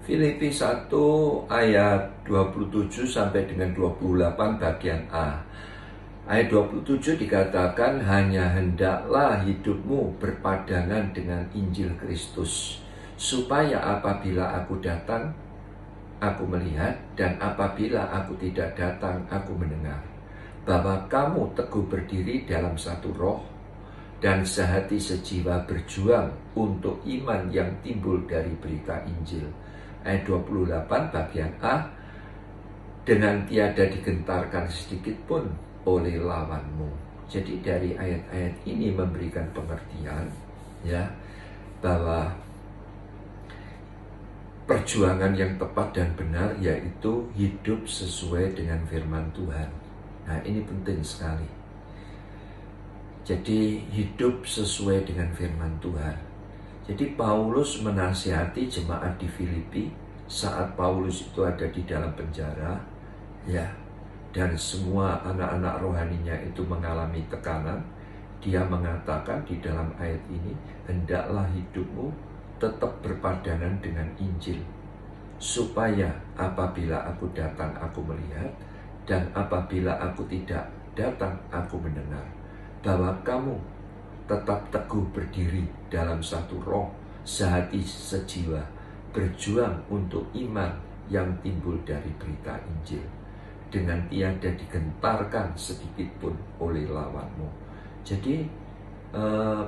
Filipi 1 ayat 27 sampai dengan 28 bagian A. Ayat 27 dikatakan, hanya hendaklah hidupmu berpadangan dengan Injil Kristus, supaya apabila aku datang, aku melihat, dan apabila aku tidak datang, aku mendengar, bahwa kamu teguh berdiri dalam satu roh, dan sehati sejiwa berjuang untuk iman yang timbul dari berita Injil. Ayat 28 bagian A, dengan tiada digentarkan sedikit pun oleh lawanmu. Jadi dari ayat-ayat ini memberikan pengertian, ya, bahwa perjuangan yang tepat dan benar yaitu hidup sesuai dengan firman Tuhan. Nah, ini penting sekali. Jadi hidup sesuai dengan firman Tuhan. Jadi Paulus menasihati jemaat di Filipi saat Paulus itu ada di dalam penjara, ya, dan semua anak-anak rohaninya itu mengalami tekanan. Dia mengatakan di dalam ayat ini, hendaklah hidupmu tetap berpadangan dengan Injil, supaya apabila aku datang aku melihat, dan apabila aku tidak datang aku mendengar, bahwa kamu tetap teguh berdiri dalam satu roh, sehati sejiwa, berjuang untuk iman yang timbul dari berita Injil, dengan tiada digentarkan sedikit pun oleh lawanmu. Jadi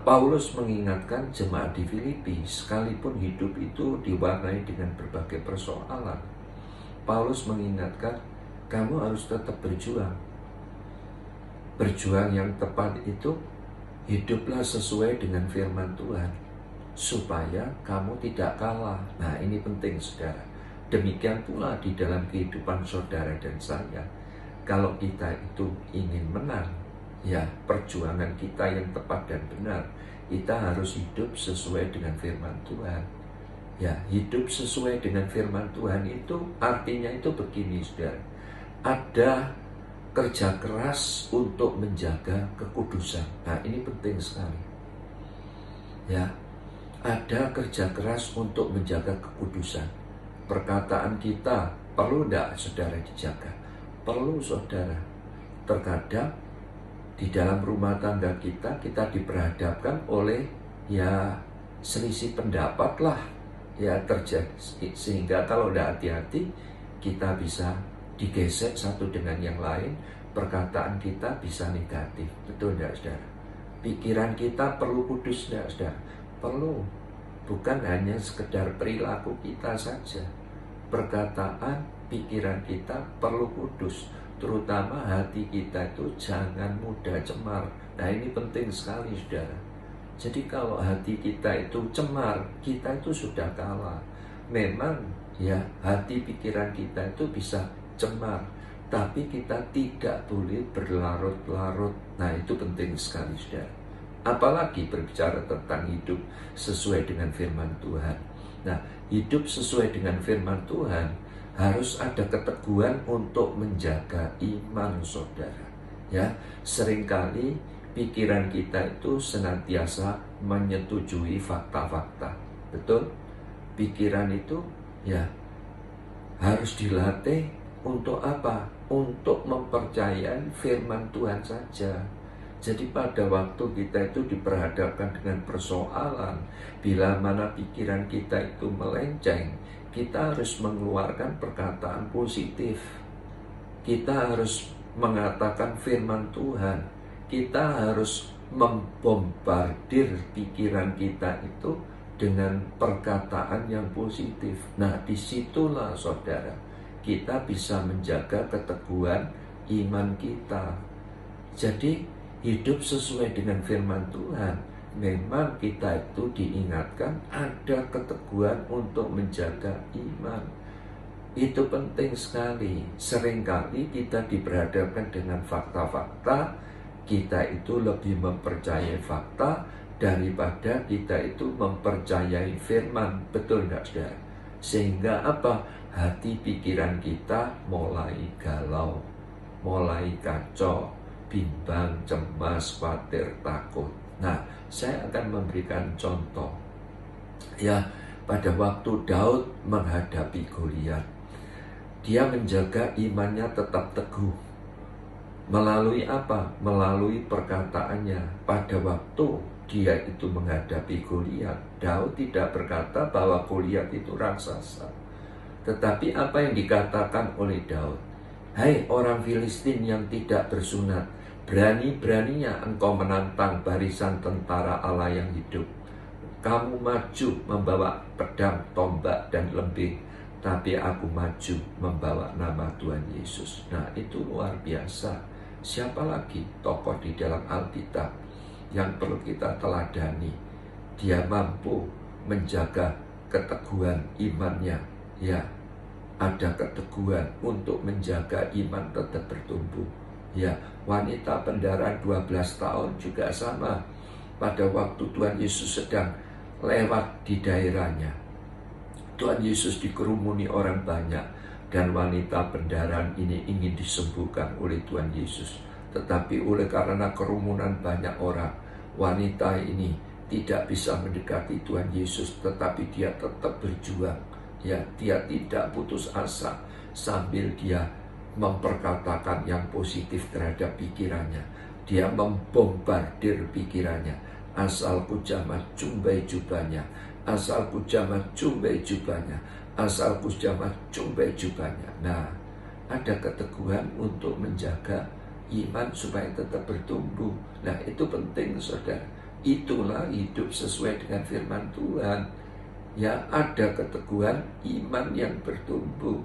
Paulus mengingatkan jemaat di Filipi, sekalipun hidup itu diwarnai dengan berbagai persoalan, Paulus mengingatkan, kamu harus tetap berjuang. Berjuang yang tepat itu, hiduplah sesuai dengan firman Tuhan, supaya kamu tidak kalah. Nah, ini penting, saudara. Demikian pula di dalam kehidupan saudara dan saya. Kalau kita itu ingin menang, ya, perjuangan kita yang tepat dan benar, kita harus hidup sesuai dengan firman Tuhan. Ya, hidup sesuai dengan firman Tuhan itu artinya itu begini, saudara. Ada kerja keras untuk menjaga kekudusan. Nah, ini penting sekali. Ya, ada kerja keras untuk menjaga kekudusan. Perkataan kita perlu tidak, saudara, dijaga? Perlu, saudara. Terkadang di dalam rumah tangga kita diperhadapkan oleh, ya, selisih pendapat lah, ya, terjadi, sehingga kalau tidak hati-hati kita bisa digesek satu dengan yang lain. Perkataan kita bisa negatif. Betul tidak, saudara? Pikiran kita perlu kudus tidak, saudara? Perlu. Bukan hanya sekedar perilaku kita saja. Perkataan, pikiran kita perlu kudus. Terutama hati kita itu jangan mudah cemar. Nah, ini penting sekali, saudara. Jadi kalau hati kita itu cemar, kita itu sudah kalah. Memang, ya, hati pikiran kita itu bisa cemar, tapi kita tidak boleh berlarut-larut. Nah, itu penting sekali, saudara. Apalagi berbicara tentang hidup sesuai dengan firman Tuhan. Nah, hidup sesuai dengan firman Tuhan harus ada keteguhan untuk menjaga iman, saudara. Ya, seringkali pikiran kita itu senantiasa menyetujui fakta-fakta. Betul? Pikiran itu, ya, harus dilatih untuk apa? Untuk mempercayai firman Tuhan saja. Jadi pada waktu kita itu diperhadapkan dengan persoalan, bila mana pikiran kita itu melenceng, kita harus mengeluarkan perkataan positif. Kita harus mengatakan firman Tuhan. Kita harus membombardir pikiran kita itu dengan perkataan yang positif. Nah, disitulah, saudara, kita bisa menjaga keteguhan iman kita. Jadi hidup sesuai dengan firman Tuhan, memang kita itu diingatkan ada keteguhan untuk menjaga iman. Itu penting sekali. Seringkali kita diperhadapkan dengan fakta-fakta, kita itu lebih mempercayai fakta daripada kita itu mempercayai firman. Betul enggak, saudara? Sehingga apa? Hati pikiran kita mulai galau, mulai kacau, bimbang, cemas, khawatir, takut. Nah, saya akan memberikan contoh. Ya, pada waktu Daud menghadapi Goliat. Dia menjaga imannya tetap teguh. Melalui apa? Melalui perkataannya. Pada waktu dia itu menghadapi Goliat, Daud tidak berkata bahwa Goliat itu raksasa. Tetapi apa yang dikatakan oleh Daud? Hai orang Filistin yang tidak bersunat, berani-beraninya engkau menantang barisan tentara Allah yang hidup. Kamu maju membawa pedang, tombak, dan lembing, tapi aku maju membawa nama Tuhan Yesus. Nah, itu luar biasa. Siapa lagi tokoh di dalam Alkitab yang perlu kita teladani? Dia mampu menjaga keteguhan imannya. Ya, ada keteguhan untuk menjaga iman tetap bertumbuh. Ya, wanita pendarahan 12 tahun juga sama. Pada waktu Tuhan Yesus sedang lewat di daerahnya, Tuhan Yesus dikerumuni orang banyak, dan wanita pendarahan ini ingin disembuhkan oleh Tuhan Yesus. Tetapi oleh karena kerumunan banyak orang, wanita ini tidak bisa mendekati Tuhan Yesus, tetapi dia tetap berjuang. Ya, dia tidak putus asa sambil dia memperkatakan yang positif terhadap pikirannya. Dia membombardir pikirannya. Asalku jamah jumbai jubahnya, asalku jamah jumbai jubahnya, asalku jamah jumbai jubahnya. Nah, ada keteguhan untuk menjaga iman supaya tetap bertumbuh. Nah, itu penting, saudara. Itulah hidup sesuai dengan firman Tuhan. Ya, ada keteguhan iman yang bertumbuh,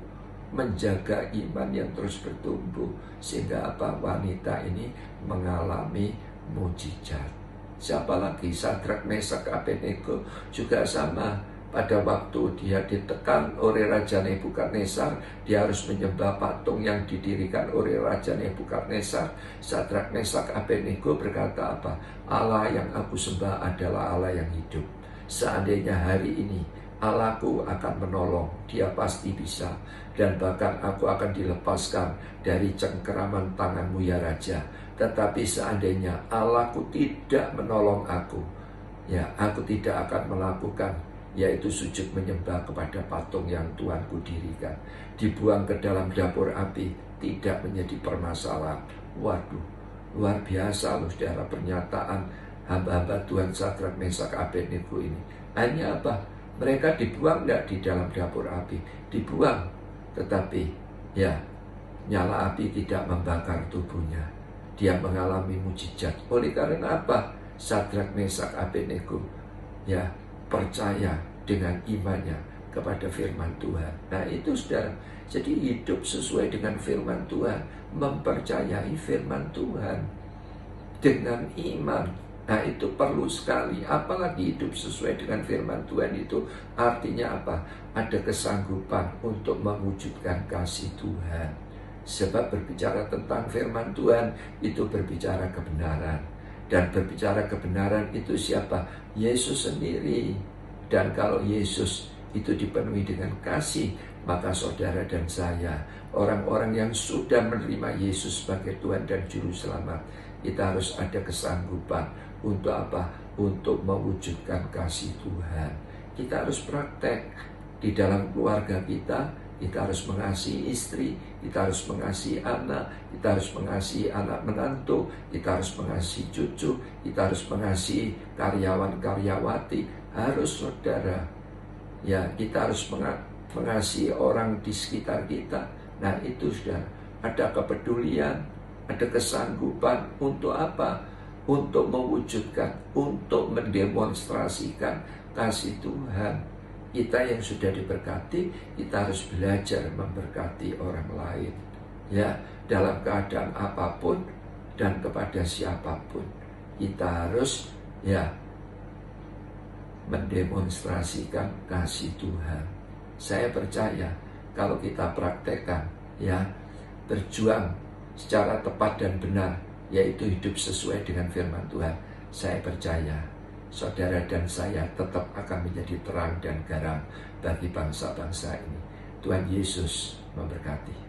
menjaga iman yang terus bertumbuh, sehingga apa? Wanita ini mengalami mujizat. Siapa lagi? Sadrak, Mesak, Abednego juga sama. Pada waktu dia ditekan oleh Raja Nebukadnezar, dia harus menyembah patung yang didirikan oleh Raja Nebukadnezar. Sadrak, Mesak, Abednego berkata apa? Allah yang aku sembah adalah Allah yang hidup. Seandainya hari ini Allahku akan menolong, dia pasti bisa. Dan bahkan aku akan dilepaskan dari cengkeraman tanganmu ya Raja. Tetapi seandainya Allahku tidak menolong aku, ya aku tidak akan melakukan, yaitu sujud menyembah kepada patung yang Tuhanku dirikan. Dibuang ke dalam dapur api tidak menjadi permasalahan. Waduh, luar biasa loh saudara pernyataan hamba-hamba Tuhan Sadrak, Mesak, Abednego ini. Hanya apa? Mereka dibuang tidak di dalam dapur api? Dibuang, tetapi ya nyala api tidak membakar tubuhnya. Dia mengalami mujizat. Oleh karena apa? Sadrak, Mesak, Abednego ya percaya dengan imannya kepada firman Tuhan. Nah itu saudara. Jadi hidup sesuai dengan firman Tuhan, mempercayai firman Tuhan dengan iman. Nah itu perlu sekali. Apalagi hidup sesuai dengan firman Tuhan itu artinya apa? Ada kesanggupan untuk mewujudkan kasih Tuhan. Sebab berbicara tentang firman Tuhan itu berbicara kebenaran. Dan berbicara kebenaran itu siapa? Yesus sendiri. Dan kalau Yesus itu dipenuhi dengan kasih, maka saudara dan saya, orang-orang yang sudah menerima Yesus sebagai Tuhan dan Juru Selamat, kita harus ada kesanggupan untuk apa? Untuk mewujudkan kasih Tuhan. Kita harus praktek di dalam keluarga kita. Kita harus mengasihi istri, kita harus mengasihi anak, kita harus mengasihi anak menantu, kita harus mengasihi cucu, kita harus mengasihi karyawan-karyawati. Harus saudara. Ya, kita harus mengasihi orang di sekitar kita. Nah itu sudah ada kepedulian, ada kesanggupan untuk apa? Untuk mewujudkan, untuk mendemonstrasikan kasih Tuhan. Kita yang sudah diberkati, kita harus belajar memberkati orang lain. Ya, dalam keadaan apapun dan kepada siapapun, kita harus ya mendemonstrasikan kasih Tuhan. Saya percaya kalau kita praktekkan, ya berjuang secara tepat dan benar, yaitu hidup sesuai dengan firman Tuhan, saya percaya saudara dan saya tetap akan menjadi terang dan garam bagi bangsa-bangsa ini. Tuhan Yesus memberkati.